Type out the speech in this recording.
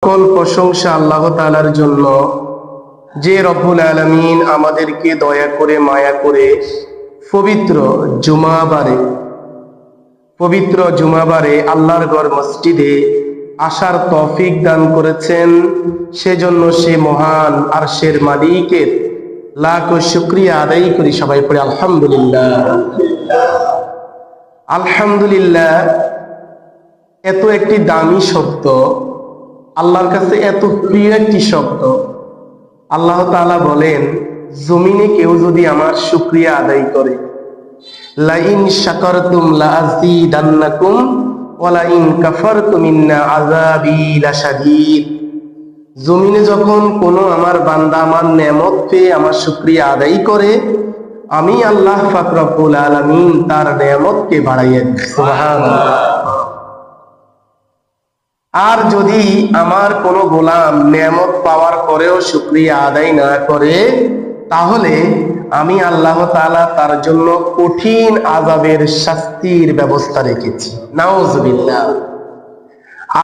সকল প্রশংসা আল্লাহ তাআলার জন্য, যে রব্বুল আলামিন আমাদেরকে দয়া করে মায়া করে পবিত্র জুমাবারে আল্লাহর ঘর মসজিদে আসার তৌফিক দান করেছেন। সেজন্য সে মহান আরশের মালিকের লাখো শুকরিয়া আদায় করি। সবাই পড়ে আলহামদুলিল্লাহ। আলহামদুলিল্লাহ এত একটি দামি শব্দ, আল্লাহর কাছে এত প্রিয় একটি শব্দ। আল্লাহ তাআলা বলেন, জমিনে কেউ যদি আমার শুকরিয়া আদায় করে, লাইন শাকারতুম লাযীদান্নাকুম ওয়া লাইন কাফারতুম ইন্না আযাবী লাশাদীদ। জমিনে যখন কোনো আমার বান্দা আমার নেয়ামত পেয়ে আমার শুকরিয়া আদায় করে, আমি আল্লাহ পাক রব্বুল আলামিন তার নেয়ামতকে বাড়াইয়া দিই। সুবহানাল্লাহ। আর যদি আমার কোনো গোলাম নেয়ামত পাওয়ার পরেও শুকরিয়া আদায় না করে, তাহলে আমি আল্লাহ তাআলা তার জন্য কঠিন আযাবের শাস্তির ব্যবস্থা রেখেছি। নাউযুবিল্লাহ।